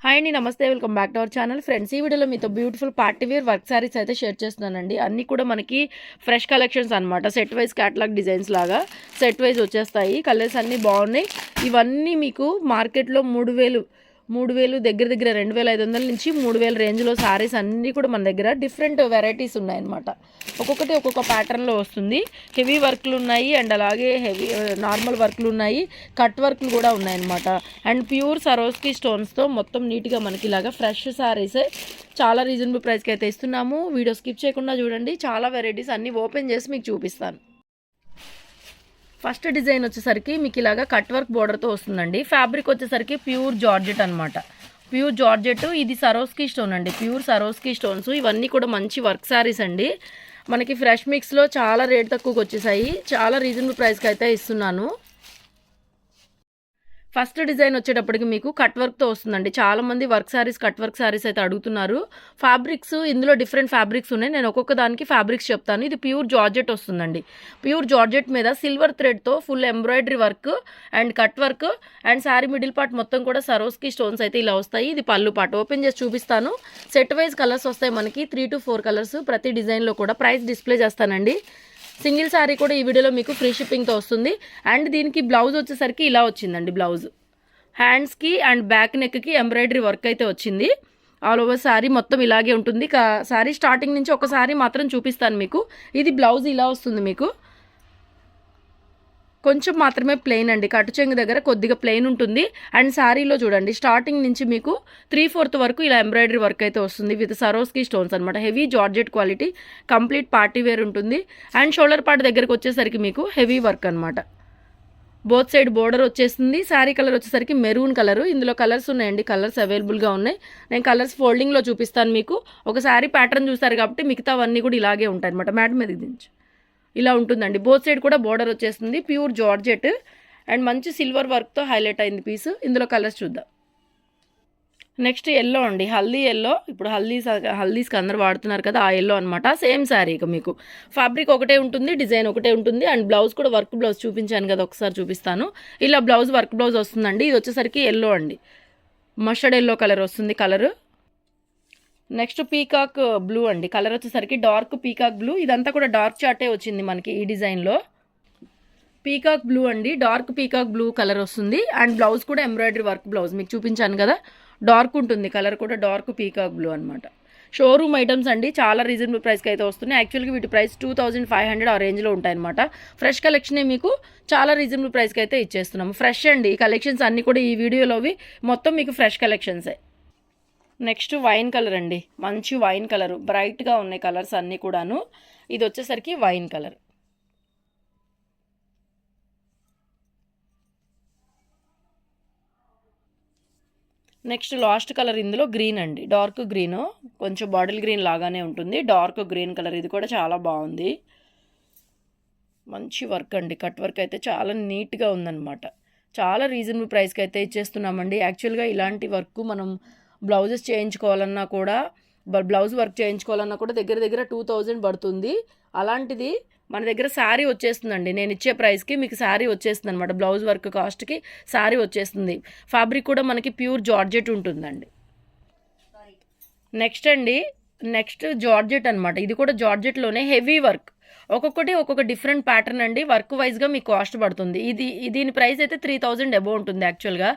Hi అండి, నమస్తే. Welcome back to our channel. Friends, ఈ వీడియోలో మీతో beautiful party wear work sarees అయితే షేర్ చేస్తున్నానండి. అన్నీ కూడా మనకి ఫ్రెష్ కలెక్షన్స్ అనమాట. సెట్ వైజ్ క్యాటలాగ్ డిజైన్స్ లాగా సెట్ వైజ్ వచ్చేస్తాయి. కలర్స్ అన్నీ బాగున్నాయి. ఇవన్నీ మీకు మార్కెట్లో 3,000 దగ్గర 2,500 నుంచి 3,000 రేంజ్లో సారీస్ అన్నీ కూడా మన దగ్గర డిఫరెంట్ వెరైటీస్ ఉన్నాయన్నమాట. ఒక్కొక్కటి ఒక్కొక్క ప్యాటర్న్లో వస్తుంది. హెవీ వర్క్లు ఉన్నాయి అండ్ అలాగే నార్మల్ వర్క్లు ఉన్నాయి, కట్ వర్క్లు కూడా ఉన్నాయన్నమాట. అండ్ ప్యూర్ సరోస్కి స్టోన్స్తో మొత్తం నీట్గా మనకి ఇలాగా ఫ్రెష్ సారీస్ చాలా రీజనబుల్ ప్రైస్కి అయితే ఇస్తున్నాము. వీడియో స్కిప్ చేయకుండా చూడండి. చాలా వెరైటీస్ అన్నీ ఓపెన్ చేసి మీకు చూపిస్తాను. ఫస్ట్ డిజైన్ వచ్చేసరికి మీకు ఇలాగా కట్ వర్క్ బోర్డర్తో వస్తుందండి. ఫ్యాబ్రిక్ వచ్చేసరికి ప్యూర్ జార్జెట్ అనమాట. ప్యూర్ జార్జెట్, ఇది సరోస్కి స్టోన్ అండి. Pure సరోస్కి stones. ఇవన్నీ కూడా మంచి వర్క్ శారీస్ అండి. మనకి ఫ్రెష్ మిక్స్లో చాలా రేట్ తక్కువకి వచ్చేసాయి. చాలా రీజనబుల్ ప్రైస్కి అయితే ఇస్తున్నాను. ఫస్ట్ డిజైన్ వచ్చేటప్పటికి మీకు కట్ వర్క్తో వస్తుందండి. చాలామంది work saris, cut work saris అయితే అడుగుతున్నారు. ఫ్యాబ్రిక్స్ ఇందులో డిఫరెంట్ ఫ్యాబ్రిక్స్ ఉన్నాయి. నేను ఒక్కొక్క దానికి ఫ్యాబ్రిక్స్ చెప్తాను. ఇది ప్యూర్ జార్జెట్ వస్తుందండి. ప్యూర్ జార్జెట్ మీద సిల్వర్ థ్రెడ్తో full embroidery work and cut work and sari middle part మొత్తం కూడా సరోస్కి స్టోన్స్ అయితే ఇలా వస్తాయి. ఇది పళ్ళు పార్ట్. ఓపెన్ చేసి చూపిస్తాను. సెట్ వైజ్ కలర్స్ వస్తాయి మనకి 3 to 4 కలర్స్ ప్రతి డిజైన్లో కూడా. ప్రైస్ డిస్ప్లే చేస్తానండి. సింగిల్ శారీ కూడా ఈ వీడియోలో మీకు ఫ్రీ షిప్పింగ్తో వస్తుంది. అండ్ దీనికి బ్లౌజ్ వచ్చేసరికి ఇలా వచ్చిందండి. బ్లౌజ్ హ్యాండ్స్కి అండ్ బ్యాక్ నెక్కి ఎంబ్రాయిడరీ వర్క్ అయితే వచ్చింది. ఆల్ ఓవర్ శారీ మొత్తం ఇలాగే ఉంటుంది. శారీ స్టార్టింగ్ నుంచి ఒక శారీ మాత్రం చూపిస్తాను మీకు. ఇది బ్లౌజ్ ఇలా వస్తుంది. మీకు కొంచెం మాత్రమే ప్లెయిన్ అండి. కట్టు చెంగు దగ్గర కొద్దిగా ప్లెయిన్ ఉంటుంది. అండ్ శారీలో చూడండి స్టార్టింగ్ నుంచి మీకు 3/4 వరకు ఇలా ఎంబ్రాయిడరీ వర్క్ అయితే వస్తుంది విత్ సరోస్కి స్టోన్స్ అనమాట. Heavy georgette quality, complete party wear ఉంటుంది. అండ్ షోల్డర్ పార్ట్ దగ్గరకు వచ్చేసరికి మీకు హెవీ వర్క్ అనమాట. బోత్ సైడ్ బోర్డర్ వచ్చేస్తుంది. శారీ కలర్ వచ్చేసరికి మెరూన్ కలర్. ఇందులో కలర్స్ ఉన్నాయండి. కలర్స్ అవైలబుల్గా ఉన్నాయి. నేను కలర్స్ ఫోల్డింగ్లో చూపిస్తాను మీకు. ఒక శారీ ప్యాటర్న్ చూస్తారు కాబట్టి మిగతావన్నీ కూడా ఇలాగే ఉంటాయి అనమాట. మ్యాట్ మీద దించి ఇలా ఉంటుందండి. బోత్ సైడ్ కూడా బోర్డర్ వచ్చేస్తుంది. ప్యూర్ జార్జెట్ అండ్ మంచి సిల్వర్ వర్క్తో హైలైట్ అయింది పీస్. ఇందులో కలర్స్ చూద్దాం. నెక్స్ట్ ఎల్లో అండి. హల్దీ ఎల్లో. ఇప్పుడు హల్దీస్కి అందరూ వాడుతున్నారు కదా, ఆ ఎల్లో అనమాట. సేమ్ శారీ ఇక మీకు ఫ్యాబ్రిక్ ఒకటే ఉంటుంది, డిజైన్ ఒకటే ఉంటుంది. అండ్ బ్లౌజ్ కూడా వర్క్ బ్లౌజ్ చూపించాను కదా, ఒకసారి చూపిస్తాను. ఇలా బ్లౌజ్ వర్క్ బ్లౌజ్ వస్తుందండి. ఇది వచ్చేసరికి ఎల్లో అండి. మస్టర్డ్ ఎల్లో కలర్ వస్తుంది కలర్. నెక్స్ట్ పీకాక్ బ్లూ అండి. కలర్ వచ్చేసరికి డార్క్ పీకాక్ బ్లూ. ఇదంతా కూడా డార్క్ చార్టే వచ్చింది మనకి ఈ డిజైన్లో. పీకాక్ బ్లూ అండి. డార్క్ పీకాక్ బ్లూ కలర్ వస్తుంది. అండ్ బ్లౌజ్ కూడా ఎంబ్రాయిడరీ వర్క్ బ్లౌజ్ మీకు చూపించాను కదా, డార్క్ ఉంటుంది. కలర్ కూడా డార్క్ పీకాక్ బ్లూ అనమాట. షోరూమ్ ఐటమ్స్ అండి. చాలా రీజనబుల్ ప్రైస్కి అయితే వస్తున్నాయి. యాక్చువల్గా వీటి ప్రైస్ 2,500 ఆ రేంజ్లో ఉంటాయన్నమాట. ఫ్రెష్ కలెక్షనే మీకు చాలా రీజనబుల్ ప్రైస్కి అయితే ఇచ్చేస్తున్నాము. ఫ్రెష్ అండి. ఈ కలెక్షన్స్ అన్నీ కూడా ఈ వీడియోలోవి మొత్తం మీకు ఫ్రెష్ కలెక్షన్సే. నెక్స్ట్ వైన్ కలర్ అండి. మంచి వైన్ కలర్, బ్రైట్గా ఉన్నాయి కలర్స్ అన్నీ కూడాను. ఇది వచ్చేసరికి wine colour. Next last colour ఇందులో గ్రీన్ అండి. డార్క్ గ్రీన్, కొంచెం బాటిల్ గ్రీన్ లాగానే ఉంటుంది. Dark green colour. ఇది కూడా చాలా బాగుంది. మంచి వర్క్ అండి. కట్ వర్క్ అయితే చాలా నీట్గా ఉందన్నమాట. చాలా రీజనబుల్ ప్రైస్కి అయితే ఇచ్చేస్తున్నామండి. యాక్చువల్గా ఇలాంటి వర్క్ మనం బ్లౌజెస్ చేయించుకోవాలన్నా కూడా, బ్లౌజ్ వర్క్ చేయించుకోవాలన్నా కూడా దగ్గర 2,000 పడుతుంది. అలాంటిది మన దగ్గర శారీ వచ్చేస్తుందండి. నేను ఇచ్చే ప్రైస్కి మీకు శారీ వచ్చేస్తుంది అనమాట. బ్లౌజ్ వర్క్ కాస్ట్కి శారీ వచ్చేస్తుంది. ఫ్యాబ్రిక్ కూడా మనకి ప్యూర్ జార్జెట్ ఉంటుందండి. నెక్స్ట్ జార్జెట్ అనమాట. ఇది కూడా జార్జెట్లోనే హెవీ వర్క్. ఒక్కొక్కటి ఒక్కొక్క డిఫరెంట్ ప్యాటర్న్ అండి. వర్క్ వైజ్గా మీకు కాస్ట్ పడుతుంది. దీని ప్రైస్ అయితే 3,000 అబోవ్ ఉంటుంది యాక్చువల్గా.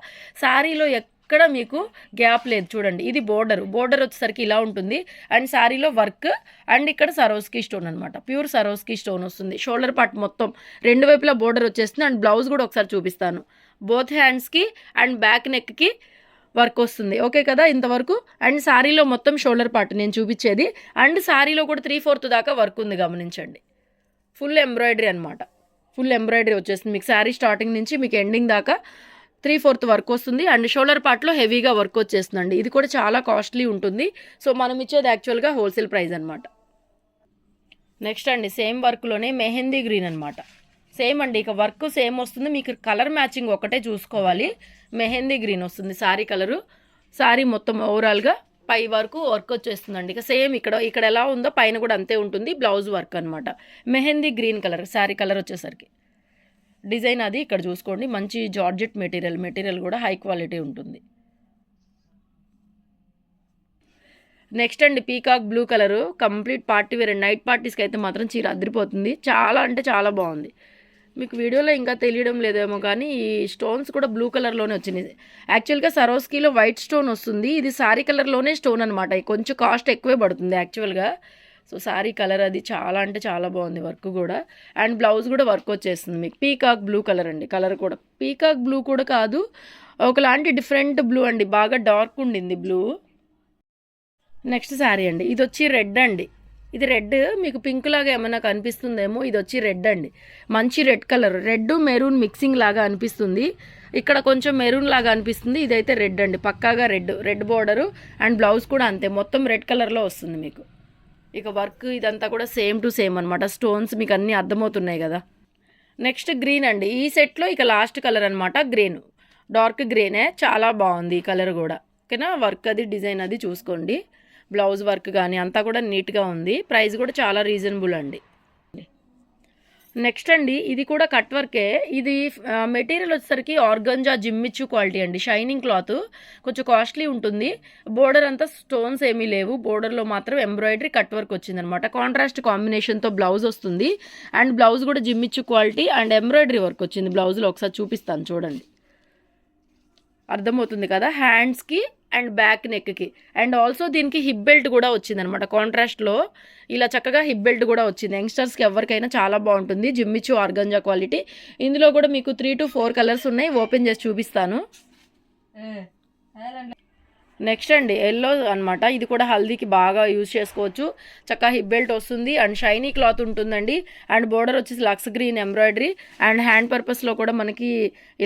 శారీలో ఎక్కడ మీకు గ్యాప్ లేదు. చూడండి, ఇది బోర్డర్ వచ్చేసరికి ఇలా ఉంటుంది. అండ్ శారీలో వర్క్ అండ్ ఇక్కడ సరోస్కి స్టోన్ అనమాట. ప్యూర్ సరోస్కి స్టోన్ వస్తుంది. షోల్డర్ పార్ట్ మొత్తం 2 వైపులా బోర్డర్ వచ్చేస్తుంది. అండ్ బ్లౌజ్ కూడా ఒకసారి చూపిస్తాను. బోత్ హ్యాండ్స్కి అండ్ బ్యాక్ నెక్కి వర్క్ వస్తుంది. ఓకే కదా ఇంతవరకు. అండ్ శారీలో మొత్తం షోల్డర్ పార్ట్ నేను చూపించేది. అండ్ శారీలో కూడా 3/4 దాకా వర్క్ ఉంది, గమనించండి. ఫుల్ ఎంబ్రాయిడరీ అనమాట. ఫుల్ ఎంబ్రాయిడరీ వచ్చేస్తుంది మీకు. శారీ స్టార్టింగ్ నుంచి మీకు ఎండింగ్ దాకా 3/4 వర్క్ వస్తుంది. అండ్ షోల్డర్ పార్ట్లో హెవీగా వర్క్ వచ్చేస్తుందండి. ఇది కూడా చాలా కాస్ట్లీ ఉంటుంది. సో మనం ఇచ్చేది యాక్చువల్గా హోల్సేల్ ప్రైస్ అనమాట. నెక్స్ట్ అండి, సేమ్ వర్క్లోనే మెహందీ గ్రీన్ అనమాట. సేమ్ అండి. ఇక వర్క్ సేమ్ వస్తుంది. మీకు కలర్ మ్యాచింగ్ ఒకటే చూసుకోవాలి. మెహందీ గ్రీన్ వస్తుంది శారీ కలరు. శారీ మొత్తం ఓవరాల్గా పై వరకు వర్క్ వచ్చేస్తుందండి. ఇక సేమ్ ఇక్కడ ఎలా ఉందో పైన కూడా అంతే ఉంటుంది. బ్లౌజ్ వర్క్ అనమాట. Mehndi green colour sari colour వచ్చేసరికి. డిజైన్ అది ఇక్కడ చూసుకోండి. మంచి జార్జెట్ మెటీరియల్ కూడా హై క్వాలిటీ ఉంటుంది. నెక్స్ట్ అండి peacock blue colour complete party wear అండి. నైట్ పార్టీస్కి అయితే మాత్రం చీర అదిరిపోతుంది. చాలా అంటే చాలా బాగుంది. మీకు వీడియోలో ఇంకా తెలియడం లేదేమో కానీ ఈ స్టోన్స్ కూడా బ్లూ కలర్లోనే వచ్చినాయి. యాక్చువల్గా సరోస్కీలో వైట్ స్టోన్ వస్తుంది, ఇది సారీ కలర్లోనే స్టోన్ అనమాట. కొంచెం కాస్ట్ ఎక్కువే పడుతుంది యాక్చువల్గా. సో సారీ కలర్ అది చాలా అంటే చాలా బాగుంది, వర్క్ కూడా. అండ్ బ్లౌజ్ కూడా వర్క్ వచ్చేస్తుంది మీకు. పీకాక్ బ్లూ కలర్ అండి. కలర్ కూడా పీకాక్ బ్లూ కూడా కాదు, ఒకలాంటి డిఫరెంట్ బ్లూ అండి, బాగా డార్క్ ఉండింది బ్లూ. నెక్స్ట్ శారీ అండి, ఇది వచ్చి రెడ్ అండి. ఇది రెడ్ మీకు పింక్ లాగా ఏమైనా కనిపిస్తుందేమో, ఇది వచ్చి రెడ్ అండి. మంచి red colour, red maroon mixing లాగా అనిపిస్తుంది. ఇక్కడ కొంచెం మెరూన్ లాగా అనిపిస్తుంది, ఇదైతే రెడ్ అండి, పక్కాగా రెడ్ బోర్డరు. అండ్ బ్లౌజ్ కూడా అంతే, మొత్తం రెడ్ కలర్లో వస్తుంది మీకు. ఇక వర్క్ ఇదంతా కూడా సేమ్ టు సేమ్ అనమాట. స్టోన్స్ మీకు అన్నీ అర్థమవుతున్నాయి కదా. నెక్స్ట్ గ్రీన్ అండి. ఈ సెట్లో ఇక లాస్ట్ కలర్ అనమాట గ్రీన్, డార్క్ గ్రీనే, చాలా బాగుంది ఈ కలర్ కూడా. ఓకేనా, వర్క్ అది డిజైన్ అది చూసుకోండి. బ్లౌజ్ వర్క్ కానీ అంతా కూడా నీట్గా ఉంది. ప్రైస్ కూడా చాలా రీజనబుల్ అండి. నెక్స్ట్ అండి, ఇది కూడా కట్ వర్కే. ఇది మెటీరియల్ వచ్చేసరికి ఆర్గంజా జిమ్మిచ్చు క్వాలిటీ అండి. షైనింగ్ క్లాత్, కొంచెం కాస్ట్లీ ఉంటుంది. బోర్డర్ అంతా స్టోన్స్ ఏమీ లేవు, బోర్డర్లో మాత్రం ఎంబ్రాయిడరీ కట్ వర్క్ వచ్చిందనమాట. కాంట్రాస్ట్ కాంబినేషన్తో బ్లౌజ్ వస్తుంది. అండ్ బ్లౌజ్ కూడా జిమ్మిచ్చు క్వాలిటీ అండ్ ఎంబ్రాయిడరీ వర్క్ వచ్చింది బ్లౌజ్లో. ఒకసారి చూపిస్తాను చూడండి, అర్థమవుతుంది కదా. హ్యాండ్స్కి అండ్ బ్యాక్ నెక్కి. అండ్ ఆల్సో దీనికి హిప్ బెల్ట్ కూడా వచ్చిందనమాట. కాంట్రాస్ట్లో ఇలా చక్కగా హిప్ బెల్ట్ కూడా వచ్చింది. యంగ్స్టర్స్కి ఎవరికైనా చాలా బాగుంటుంది. జిమ్మిచ్చు ఆర్గంజా క్వాలిటీ. ఇందులో కూడా మీకు 3 to 4 కలర్స్ ఉన్నాయి, ఓపెన్ చేసి చూపిస్తాను. నెక్స్ట్ అండి ఎల్లో అనమాట. ఇది కూడా హల్దీకి బాగా యూజ్ చేసుకోవచ్చు. చక్కగా హిప్ బెల్ట్ వస్తుంది అండ్ షైనీ క్లాత్ ఉంటుందండి. అండ్ బోర్డర్ వచ్చేసి lux green embroidery. And hand పర్పస్లో కూడా మనకి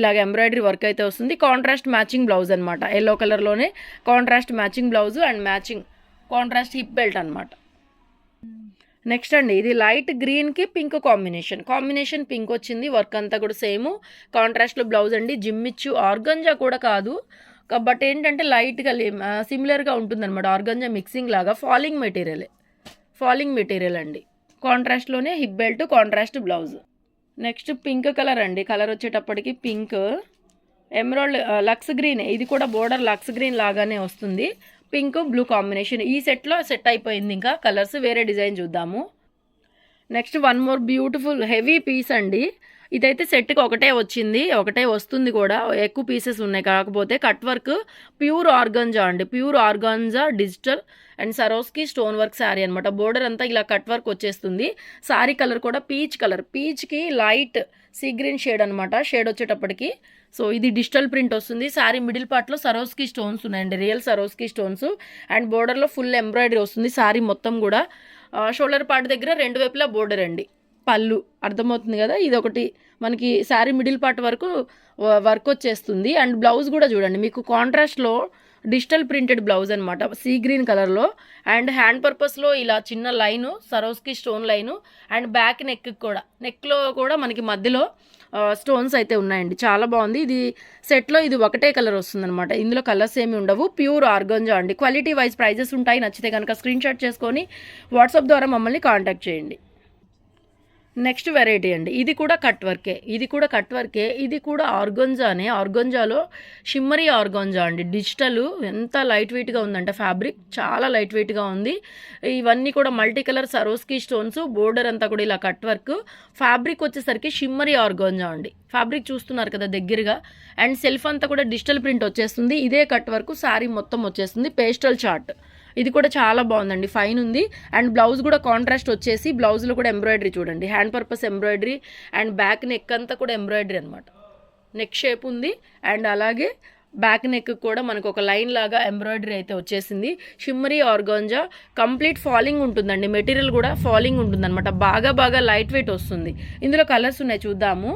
ఇలాగ ఎంబ్రాయిడరీ వర్క్ అయితే వస్తుంది. కాంట్రాస్ట్ మ్యాచింగ్ బ్లౌజ్ అనమాట. ఎల్లో కలర్లోనే contrast matching blouse and matching contrast hip belt అనమాట. నెక్స్ట్ అండి, ఇది లైట్ గ్రీన్కి పింక్ కాంబినేషన్ పింక్ వచ్చింది. వర్క్ అంతా కూడా సేమ్ కాంట్రాస్ట్లో బ్లౌజ్ అండి. జిమ్మిచ్చు ఆర్గంజా కూడా కాదు, బట్ ఏంటంటే లైట్గా సిమిలర్గా ఉంటుందన్నమాట. ఆర్గంజా మిక్సింగ్ లాగా ఫాలింగ్ మెటీరియల్ అండి. కాంట్రాస్ట్లోనే hip belt, contrast blouse. Next pink colour అండి. కలర్ వచ్చేటప్పటికి పింక్ ఎమరాల్డ్ లక్స్ గ్రీన్. ఇది కూడా బోర్డర్ లక్స్ గ్రీన్ లాగానే వస్తుంది. Pink blue combination. ఈ సెట్లో సెట్ అయిపోయింది. ఇంకా కలర్స్ వేరే డిజైన్ చూద్దాము. Next one more beautiful heavy piece అండి. ఇదైతే సెట్కి ఒకటే వచ్చింది, ఒకటే వస్తుంది కూడా, ఎక్కువ పీసెస్ ఉన్నాయి. కాకపోతే కట్ వర్క్ ప్యూర్ ఆర్గంజా అండి. Pure organza digital and Swarovski stone work sari అనమాట. బోర్డర్ అంతా ఇలా కట్ వర్క్ వచ్చేస్తుంది. శారీ కలర్ కూడా పీచ్ కలర్, పీచ్కి లైట్ సీ గ్రీన్ షేడ్ అనమాట. షేడ్ వచ్చేటప్పటికి సో ఇది డిజిటల్ ప్రింట్ వస్తుంది. శారీ మిడిల్ పార్ట్లో సరోస్కి స్టోన్స్ ఉన్నాయండి, రియల్ సరోస్కి స్టోన్స్. అండ్ బోర్డర్లో ఫుల్ ఎంబ్రాయిడరీ వస్తుంది. శారీ మొత్తం కూడా షోల్డర్ పార్ట్ దగ్గర రెండు వైపులా బోర్డర్ అండి. పళ్ళు అర్థమవుతుంది కదా. ఇది ఒకటి మనకి శారీ మిడిల్ పార్ట్ వరకు వర్క్ వచ్చేస్తుంది. అండ్ బ్లౌజ్ కూడా చూడండి మీకు కాంట్రాస్ట్లో డిజిటల్ ప్రింటెడ్ బ్లౌజ్ అనమాట, సీ గ్రీన్ కలర్లో. అండ్ హ్యాండ్ పర్పస్లో ఇలా చిన్న line, Swarovski stone line. And back నెక్లో కూడా మనకి మధ్యలో స్టోన్స్ అయితే ఉన్నాయండి. చాలా బాగుంది. ఇది సెట్లో ఇది ఒకటే కలర్ వస్తుందన్నమాట. ఇందులో కలర్స్ ఏమి ఉండవు. ప్యూర్ ఆర్గంజా అండి. క్వాలిటీ వైజ్ ప్రైజెస్ ఉంటాయి. నచ్చితే కనుక స్క్రీన్ షాట్ చేసుకొని వాట్సాప్ ద్వారా మమ్మల్ని కాంటాక్ట్ చేయండి. నెక్స్ట్ వెరైటీ అండి, ఇది కూడా కట్ వర్కే. ఇది కూడా ఆర్గంజానే. ఆర్గంజాలో షిమ్మరీ ఆర్గంజా అండి. డిజిటల్ ఎంత లైట్ వెయిట్గా ఉందంటే ఫ్యాబ్రిక్ చాలా లైట్ వెయిట్గా ఉంది. ఇవన్నీ కూడా మల్టీ కలర్ సరోస్కి స్టోన్స్. బోర్డర్ అంతా కూడా ఇలా కట్ వర్క్. ఫ్యాబ్రిక్ వచ్చేసరికి షిమ్మరీ ఆర్గంజా అండి. ఫ్యాబ్రిక్ చూస్తున్నారు కదా దగ్గరగా. అండ్ సెల్ఫ్ అంతా కూడా డిజిటల్ ప్రింట్ వచ్చేస్తుంది. ఇదే కట్ వర్క్ శారీ మొత్తం వచ్చేస్తుంది. Pastel chart. ఇది కూడా చాలా బాగుందండి, ఫైన్ ఉంది. అండ్ బ్లౌజ్ కూడా కాంట్రాస్ట్ వచ్చేసి బ్లౌజ్లో కూడా ఎంబ్రాయిడరీ చూడండి, hand purpose embroidery. And back neck అంతా కూడా ఎంబ్రాయిడరీ అనమాట. నెక్ షేప్ ఉంది. అండ్ అలాగే బ్యాక్ నెక్ కూడా మనకు ఒక లైన్ లాగా ఎంబ్రాయిడరీ అయితే వచ్చేసింది. షిమ్మరీ ఆర్గాంజా కంప్లీట్ ఫాలింగ్ ఉంటుందండి. మెటీరియల్ కూడా ఫాలింగ్ ఉంటుందన్నమాట. బాగా లైట్ వెయిట్ వస్తుంది. ఇందులో కలర్స్ ఉన్నాయి, చూద్దాము.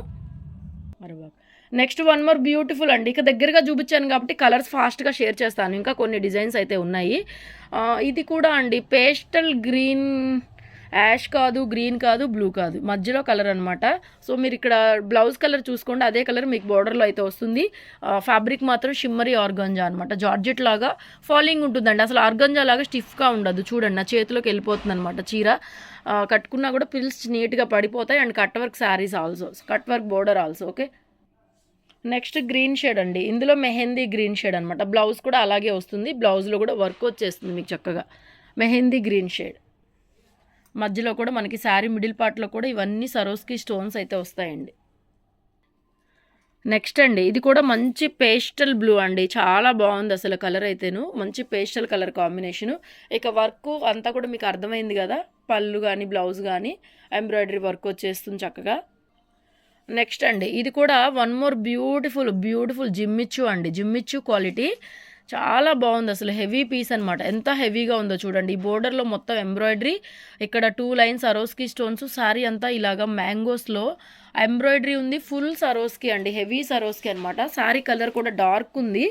నెక్స్ట్ వన్ మోర్ బ్యూటిఫుల్ అండి. ఇక దగ్గరగా చూపించాను కాబట్టి కలర్స్ ఫాస్ట్గా షేర్ చేస్తాను. ఇంకా కొన్ని డిజైన్స్ అయితే ఉన్నాయి. ఇది కూడా అండి పేస్టల్ గ్రీన్, యాష్ కాదు, గ్రీన్ కాదు, బ్లూ కాదు, మధ్యలో కలర్ అనమాట. సో మీరు ఇక్కడ బ్లౌజ్ కలర్ చూసుకోండి, అదే కలర్ మీకు బోర్డర్లో అయితే వస్తుంది. ఫ్యాబ్రిక్ మాత్రం షిమ్మరీ ఆర్గంజా అనమాట. జార్జెట్ లాగా ఫాలింగ్ ఉంటుందండి. అసలు ఆర్గంజా లాగా స్టిఫ్గా ఉండదు. చూడండి నా చేతిలోకి వెళ్ళిపోతుంది అనమాట చీర. కట్టుకున్నా కూడా పిల్స్ నీట్గా పడిపోతాయి. And cut work saris also, cut work border also. Okay, next green shade అండి. ఇందులో మెహందీ గ్రీన్ షేడ్ అనమాట. బ్లౌజ్ కూడా అలాగే వస్తుంది. బ్లౌజ్లో కూడా వర్క్ వచ్చేస్తుంది మీకు చక్కగా. మెహందీ గ్రీన్ షేడ్ మధ్యలో కూడా మనకి శారీ మిడిల్ పార్ట్లో కూడా ఇవన్నీ సరోస్కి స్టోన్స్ అయితే వస్తాయండి. నెక్స్ట్ అండి, ఇది కూడా మంచి పేస్టల్ బ్లూ అండి. చాలా బాగుంది అసలు కలర్ అయితేను. మంచి పేస్టల్ కలర్ కాంబినేషను. ఇక వర్క్ అంతా కూడా మీకు అర్థమైంది కదా. పళ్ళు కానీ బ్లౌజ్ కానీ ఎంబ్రాయిడరీ వర్క్ వచ్చేస్తుంది చక్కగా. నెక్స్ట్ అండి, ఇది కూడా వన్ మోర్ బ్యూటిఫుల్ జిమ్మిచ్చు అండి. జిమ్మిచ్చు క్వాలిటీ చాలా బాగుంది అసలు. హెవీ పీస్ అనమాట. ఎంత హెవీగా ఉందో చూడండి. ఈ బోర్డర్లో మొత్తం ఎంబ్రాయిడరీ, ఇక్కడ 2 లైన్స్ సరోస్కి స్టోన్స్. శారీ అంతా ఇలాగా మ్యాంగోస్లో ఎంబ్రాయిడరీ ఉంది. ఫుల్ సరోస్కి అండి, హెవీ సరోస్కి అనమాట. శారీ కలర్ కూడా డార్క్ ఉంది.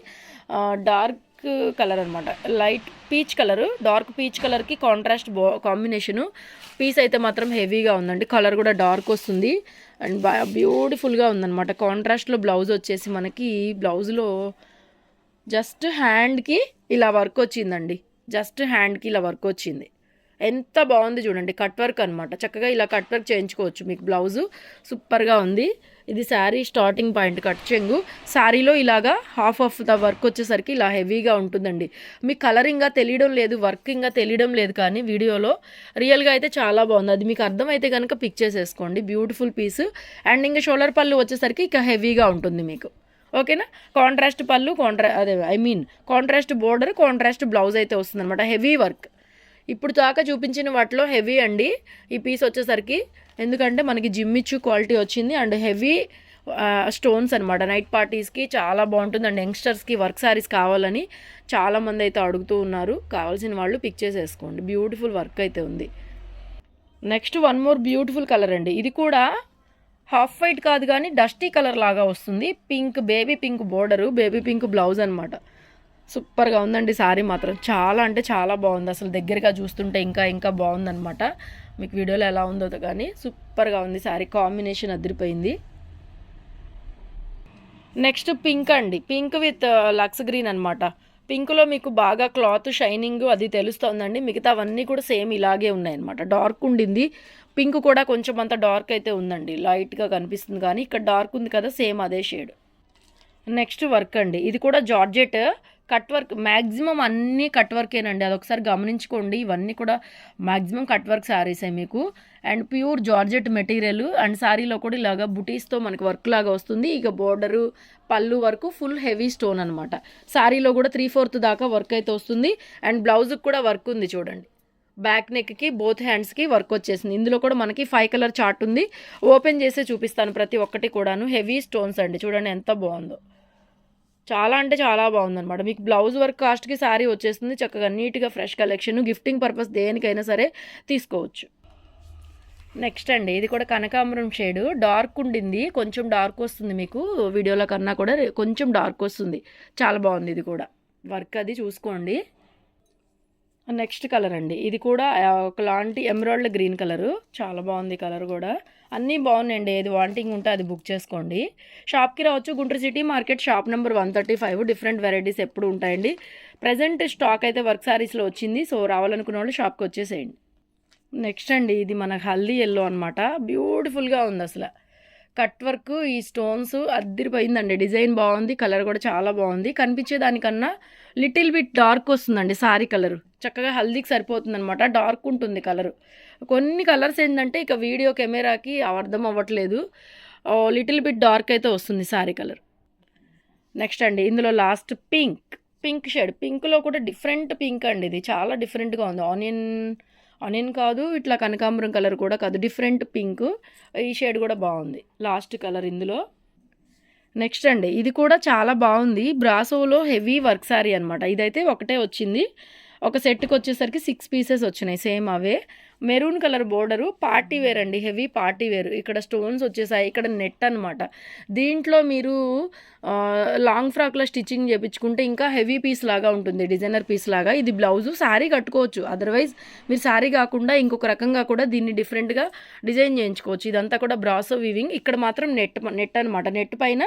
డార్క్ కలర్ అనమాట. Light peach colour, dark peach కలర్కి కాంట్రాస్ట్ కాంబినేషను. పీస్ అయితే మాత్రం హెవీగా ఉందండి. కలర్ కూడా డార్క్ వస్తుంది అండ్ బ్యూటిఫుల్గా ఉందన్నమాట. కాంట్రాస్ట్లో బ్లౌజ్ వచ్చేసి మనకి బ్లౌజ్లో జస్ట్ హ్యాండ్కి ఇలా వర్క్ వచ్చిందండి. జస్ట్ హ్యాండ్కి ఇలా వర్క్ వచ్చింది. ఎంత బాగుంది చూడండి. కట్ వర్క్ అనమాట. చక్కగా ఇలా కట్ వర్క్ చేయించుకోవచ్చు మీకు. బ్లౌజు సూపర్గా ఉంది. ఇది శారీ స్టార్టింగ్ పాయింట్ కట్ చెంగు. శారీలో ఇలాగా హాఫ్ ఆఫ్ ద వర్క్ వచ్చేసరికి ఇలా హెవీగా ఉంటుందండి. మీకు కలర్ ఇంకా తెలియడం లేదు, వర్క్ ఇంకా తెలియడం లేదు, కానీ వీడియోలో రియల్గా అయితే చాలా బాగుంది. అది మీకు అర్థమైతే కనుక పిక్ చేసేసుకోండి. Beautiful piece. అండ్ ఇంకా షోల్డర్ పళ్ళు వచ్చేసరికి ఇక హెవీగా ఉంటుంది మీకు. ఓకేనా. కాంట్రాస్ట్ పళ్ళు, కాంట్రాస్ట్ బోర్డర్, కాంట్రాస్ట్ బ్లౌజ్ అయితే వస్తుంది అనమాట. Heavy work. ఇప్పుడు దాకా చూపించిన వాటిలో హెవీ అండి ఈ పీస్ వచ్చేసరికి. ఎందుకంటే మనకి జిమ్మిచ్చు క్వాలిటీ వచ్చింది అండ్ హెవీ స్టోన్స్ అనమాట. నైట్ పార్టీస్కి చాలా బాగుంటుంది అండ్ యంగ్స్టర్స్కి వర్క్ శారీస్ కావాలని చాలామంది అయితే అడుగుతూ ఉన్నారు. కావాల్సిన వాళ్ళు పిక్ చేసేసుకోండి. బ్యూటిఫుల్ వర్క్ అయితే ఉంది. Next one more beautiful colour అండి. ఇది కూడా హాఫ్ వైట్ కాదు కానీ డస్టీ కలర్ లాగా వస్తుంది. Pink, baby pink border, baby pink blouse అనమాట. సూపర్గా ఉందండి శారీ మాత్రం. చాలా అంటే చాలా బాగుంది అసలు. దగ్గరగా చూస్తుంటే ఇంకా బాగుందనమాట. మీకు వీడియోలో ఎలా ఉందో కానీ సూపర్గా ఉంది శారీ. కాంబినేషన్ అదిరిపోయింది. నెక్స్ట్ పింక్ అండి. పింక్ విత్ లక్స్ గ్రీన్ అనమాట. పింక్లో మీకు బాగా క్లాత్ షైనింగ్ అది తెలుస్తుందండి. మిగతా అవన్నీ కూడా సేమ్ ఇలాగే ఉన్నాయన్నమాట. డార్క్ ఉండింది. పింక్ కూడా కొంచెం అంత డార్క్ అయితే ఉందండి. లైట్గా కనిపిస్తుంది కానీ ఇక్కడ డార్క్ ఉంది కదా, సేమ్ అదే షేడ్. నెక్స్ట్ వర్క్ అండి. ఇది కూడా జార్జెట్ కట్ వర్క్. మ్యాక్సిమం అన్నీ కట్ వర్కేనండి. అదొకసారి గమనించుకోండి. ఇవన్నీ కూడా మ్యాక్సిమం కట్ వర్క్ శారీసే మీకు. And pure georgette material. And శారీలో కూడా ఇలాగా బుటీస్తో మనకి వర్క్ లాగా వస్తుంది. ఇక బోర్డరు, పళ్ళు వరకు ఫుల్ హెవీ స్టోన్ అనమాట. శారీలో కూడా 3/4 దాకా వర్క్ అయితే వస్తుంది. అండ్ బ్లౌజ్కి కూడా వర్క్ ఉంది చూడండి. బ్యాక్ నెక్కి బోత్ హ్యాండ్స్కి వర్క్ వచ్చేసింది. ఇందులో కూడా మనకి 5 కలర్ చార్ట్ ఉంది. ఓపెన్ చేసే చూపిస్తాను ప్రతి ఒక్కటి కూడాను. హెవీ స్టోన్స్ అండి. చూడండి ఎంత బాగుందో. చాలా అంటే చాలా బాగుందన్నమాట. మీకు బ్లౌజ్ వర్క్ కాస్ట్కి శారీ వచ్చేస్తుంది. చక్కగా నీట్గా ఫ్రెష్ కలెక్షన్. గిఫ్టింగ్ పర్పస్ దేనికైనా సరే తీసుకోవచ్చు. నెక్స్ట్ అండి, ఇది కూడా కనకాంబరం షేడు. డార్క్ ఉండింది, కొంచెం డార్క్ వస్తుంది మీకు. వీడియోలో కన్నా కూడా కొంచెం డార్క్ వస్తుంది. చాలా బాగుంది. ఇది కూడా వర్క్ అది చూసుకోండి. నెక్స్ట్ కలర్ అండి. ఇది కూడా ఒకలాంటి ఎమరాల్డ్ గ్రీన్ కలరు. చాలా బాగుంది కలర్ కూడా. అన్నీ బాగున్నాయండి. ఏది వాంటింగ్ ఉంటే అది బుక్ చేసుకోండి. షాప్కి రావచ్చు. Guntur city market, shop number 135. Different varieties ఎప్పుడు ఉంటాయండి. ప్రజెంట్ స్టాక్ అయితే వర్క్ శారీస్లో వచ్చింది. సో రావాలనుకున్న వాళ్ళు షాప్కి వచ్చేసేయండి. నెక్స్ట్ అండి, ఇది మన హల్దీ ఎల్లో అనమాట. బ్యూటిఫుల్గా ఉంది అసలు. కట్ వర్క్, ఈ స్టోన్స్ అద్దరిపోయిందండి. డిజైన్ బాగుంది, కలర్ కూడా చాలా బాగుంది. కనిపించేదానికన్నా లిటిల్ బిట్ డార్క్ వస్తుందండి శారీ కలర్. చక్కగా హల్దీకి సరిపోతుంది అనమాట. డార్క్ ఉంటుంది కలరు. కొన్ని కలర్స్ ఏంటంటే ఇక వీడియో కెమెరాకి అర్థం అవ్వట్లేదు. లిటిల్ బిట్ డార్క్ అయితే వస్తుంది శారీ కలర్. నెక్స్ట్ అండి, ఇందులో లాస్ట్ పింక్ షేడ్. పింక్లో కూడా డిఫరెంట్ పింక్ అండి. ఇది చాలా డిఫరెంట్గా ఉంది. ఆనియన్ కాదు, ఇట్లా కనకాంబరం కలర్ కూడా కాదు, డిఫరెంట్ పింక్. ఈ షేడ్ కూడా బాగుంది. లాస్ట్ కలర్ ఇందులో. నెక్స్ట్ అండి, ఇది కూడా చాలా బాగుంది. బ్రాసోలో హెవీ వర్క్ శారీ అనమాట. ఇదైతే ఒకటే వచ్చింది. ఒక సెట్కి వచ్చేసరికి 6 పీసెస్ వచ్చినాయి సేమ్ అవే. Maroon colour border. Party wear అండి, హెవీ పార్టీ వేర్. ఇక్కడ స్టోన్స్ వచ్చేసాయి, ఇక్కడ నెట్ అనమాట. దీంట్లో మీరు లాంగ్ ఫ్రాక్లో స్టిచ్చింగ్ చేయించుకుంటే ఇంకా హెవీ పీస్ లాగా ఉంటుంది, డిజైనర్ పీస్ లాగా. ఇది బ్లౌజు శారీ కట్టుకోవచ్చు. అదర్వైజ్ మీరు శారీ కాకుండా ఇంకొక రకంగా కూడా దీన్ని డిఫరెంట్గా డిజైన్ చేయించుకోవచ్చు. ఇదంతా కూడా బ్రాసో వీవింగ్. ఇక్కడ మాత్రం నెట్ అనమాట. నెట్ పైన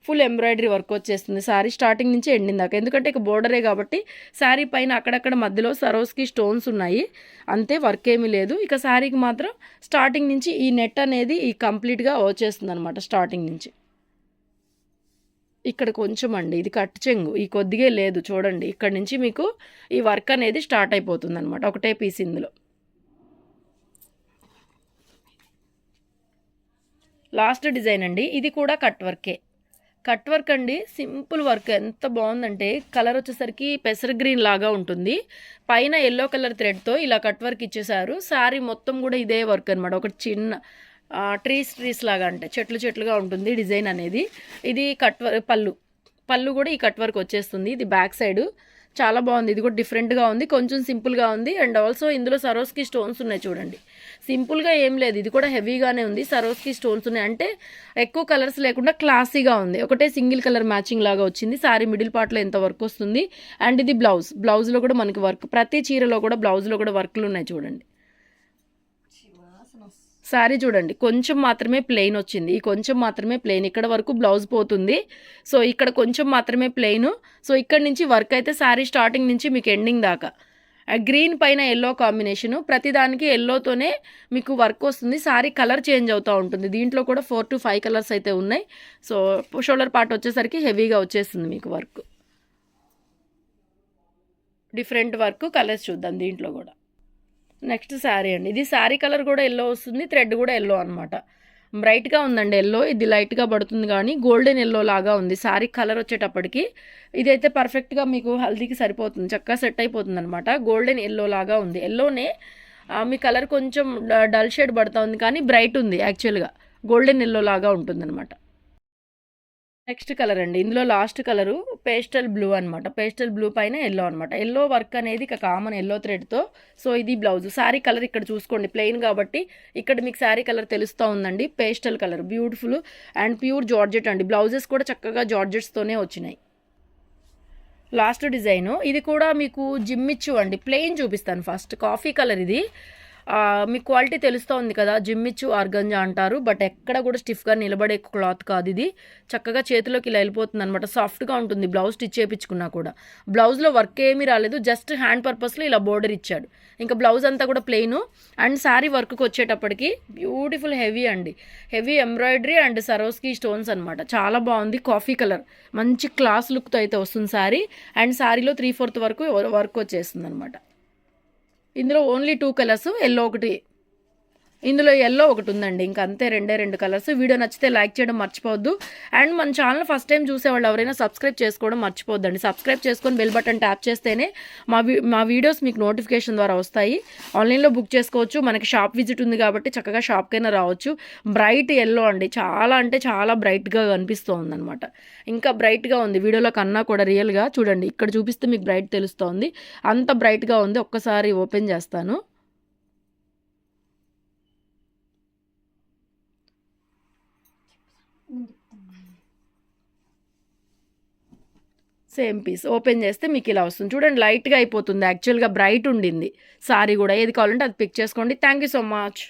ఫుల్ ఎంబ్రాయిడరీ వర్క్ వచ్చేస్తుంది శారీ స్టార్టింగ్ నుంచి ఎండింగ్ దాకా. ఎందుకంటే ఇక బోర్డరే కాబట్టి శారీ పైన అక్కడక్కడ మధ్యలో సరోస్కి స్టోన్స్ ఉన్నాయి, అంతే, వర్క్ ఏమీ లేదు. ఇక శారీకి మాత్రం స్టార్టింగ్ నుంచి ఈ నెట్ అనేది ఈ కంప్లీట్గా వచ్చేస్తుంది అనమాట స్టార్టింగ్ నుంచి. ఇక్కడ కొంచెం అండి, ఇది కట్ చెంగు, ఈ కొద్దిగే లేదు చూడండి. ఇక్కడ నుంచి మీకు ఈ వర్క్ అనేది స్టార్ట్ అయిపోతుంది అనమాట, ఒకటే పీస్ ఇందులో. లాస్ట్ డిజైన్ అండి, ఇది కూడా కట్ వర్కే. కట్ వర్క్ అండి, సింపుల్ వర్క్. ఎంత బాగుందంటే కలర్ వచ్చేసరికి పెసర గ్రీన్ లాగా ఉంటుంది, పైన ఎల్లో కలర్ థ్రెడ్తో ఇలా కట్ వర్క్ ఇచ్చేసారు. శారీ మొత్తం కూడా ఇదే వర్క్ అనమాట. ఒక చిన్న ట్రీస్ లాగా, అంటే చెట్లుగా ఉంటుంది డిజైన్ అనేది. ఇది పళ్ళు కూడా ఈ కట్ వర్క్ వచ్చేస్తుంది. ఇది బ్యాక్ సైడ్ చాలా బాగుంది. ఇది కూడా డిఫరెంట్గా ఉంది, కొంచెం సింపుల్గా ఉంది. అండ్ ఆల్సో ఇందులో సరోస్కి స్టోన్స్ ఉన్నాయి చూడండి. సింపుల్గా ఏం లేదు, ఇది కూడా హెవీగానే ఉంది. సరోస్కి స్టోన్స్ ఉన్నాయి, అంటే ఎక్కువ కలర్స్ లేకుండా క్లాసీగా ఉంది. ఒకటే సింగిల్ కలర్ మ్యాచింగ్ లాగా వచ్చింది. సారీ మిడిల్ పార్ట్లో ఎంత వర్క్ వస్తుంది. అండ్ ఇది బ్లౌజ్లో కూడా మనకి వర్క్, ప్రతి చీరలో కూడా బ్లౌజ్లో కూడా వర్క్లు ఉన్నాయి చూడండి. శారీ చూడండి, కొంచెం మాత్రమే ప్లెయిన్ వచ్చింది. ఈ కొంచెం మాత్రమే ప్లెయిన్, ఇక్కడ వరకు బ్లౌజ్ పోతుంది. సో ఇక్కడ కొంచెం మాత్రమే ప్లెయిన్. సో ఇక్కడ నుంచి వర్క్ అయితే శారీ స్టార్టింగ్ నుంచి మీకు ఎండింగ్ దాకా గ్రీన్ పైన ఎల్లో కాంబినేషను. ప్రతిదానికి ఎల్లోతోనే మీకు వర్క్ వస్తుంది. శారీ కలర్ చేంజ్ అవుతూ ఉంటుంది. దీంట్లో కూడా 4 to 5 కలర్స్ అయితే ఉన్నాయి. సో షోల్డర్ పార్ట్ వచ్చేసరికి హెవీగా వచ్చేస్తుంది మీకు వర్క్. డిఫరెంట్ వర్క్, కలర్స్ చూద్దాం దీంట్లో కూడా. నెక్స్ట్ శారీ అండి, ఇది శారీ కలర్ కూడా ఎల్లో వస్తుంది, థ్రెడ్ కూడా ఎల్లో అనమాట. బ్రైట్గా ఉందండి ఎల్లో, ఇది లైట్గా పడుతుంది కానీ గోల్డెన్ ఎల్లో లాగా ఉంది శారీ కలర్ వచ్చేటప్పటికి. ఇదైతే పర్ఫెక్ట్గా మీకు హల్దీకి సరిపోతుంది, చక్కగా సెట్ అయిపోతుంది అనమాట. గోల్డెన్ ఎల్లో లాగా ఉంది. ఎల్లోనే మీ కలర్ కొంచెం డల్ షేడ్ పడుతూ ఉంది కానీ బ్రైట్ ఉంది, యాక్చువల్గా గోల్డెన్ ఎల్లో లాగా ఉంటుంది అనమాట. నెక్స్ట్ కలర్ అండి, ఇందులో లాస్ట్ కలరు పేస్టల్ బ్లూ అనమాట. పేస్టల్ బ్లూ పైన ఎల్లో అనమాట. ఎల్లో వర్క్ అనేది ఇక కామన్ ఎల్లో థ్రెడ్తో. సో ఇది బ్లౌజ్. శారీ కలర్ ఇక్కడ చూసుకోండి, ప్లెయిన్ కాబట్టి ఇక్కడ మీకు శారీ కలర్ తెలుస్తూ ఉందండి. Pastel colour, beautiful and pure georgette అండి. బ్లౌజెస్ కూడా చక్కగా జార్జెట్స్తోనే వచ్చినాయి. లాస్ట్ డిజైను, ఇది కూడా మీకు జిమ్మిచ్చు అండి. ప్లెయిన్ చూపిస్తాను ఫస్ట్. కాఫీ కలర్ ఇది. మీకు క్వాలిటీ తెలుస్తూ ఉంది కదా, జిమ్మిచ్చు ఆర్గంజా అంటారు. బట్ ఎక్కడ కూడా స్టిఫ్గా నిలబడే క్లాత్ కాదు ఇది. చక్కగా చేతిలోకి ఇలా వెళ్ళిపోతుంది అనమాట. సాఫ్ట్గా ఉంటుంది. బ్లౌజ్ స్టిచ్ చేయించుకున్నా కూడా బ్లౌజ్లో వర్క్ ఏమీ రాలేదు, జస్ట్ హ్యాండ్ పర్పస్లో ఇలా బోర్డర్ ఇచ్చాడు. ఇంకా బ్లౌజ్ అంతా కూడా ప్లెయిన్. అండ్ శారీ వర్క్కి వచ్చేటప్పటికి బ్యూటిఫుల్ హెవీ అండి, హెవీ ఎంబ్రాయిడరీ అండ్ సరోస్కి స్టోన్స్ అనమాట. చాలా బాగుంది. కాఫీ కలర్, మంచి క్లాస్ లుక్తో అయితే వస్తుంది శారీ. అండ్ శారీలో 3/4 వరకు వర్క్ వచ్చేస్తుంది అనమాట. ఇందులో ఓన్లీ 2 కలర్స్, ఎల్లో ఒకటి, ఇందులో ఎల్లో ఒకటి ఉందండి. ఇంకా అంతే, 2 కలర్స్. వీడియో నచ్చితే లైక్ చేయడం మర్చిపోవద్దు. అండ్ మన ఛానల్ ఫస్ట్ టైం చూసేవాళ్ళు ఎవరైనా సబ్స్క్రైబ్ చేసుకోవడం మర్చిపోద్దండి. సబ్స్క్రైబ్ చేసుకొని బెల్ బటన్ ట్యాప్ చేస్తేనే మా వీడియోస్ మీకు నోటిఫికేషన్ ద్వారా వస్తాయి. ఆన్లైన్లో బుక్ చేసుకోవచ్చు. మనకి షాప్ విజిట్ ఉంది కాబట్టి చక్కగా షాప్కైనా రావచ్చు. బ్రైట్ ఎల్లో అండి, చాలా అంటే చాలా బ్రైట్గా కనిపిస్తూ ఉందన్నమాట. ఇంకా బ్రైట్గా ఉంది వీడియోలో కన్నా కూడా. రియల్గా చూడండి, ఇక్కడ చూపిస్తే మీకు బ్రైట్ తెలుస్తోంది, అంత బ్రైట్గా ఉంది. ఒక్కసారి ఓపెన్ చేస్తాను. సేమ్ పీస్ ఓపెన్ చేస్తే మీకు ఇలా వస్తుంది చూడండి. లైట్గా అయిపోతుంది, యాక్చువల్గా బ్రైట్ ఉండింది సారీ కూడా. ఏది కావాలంటే అది పిక్ చేసుకోండి. Thank you so much.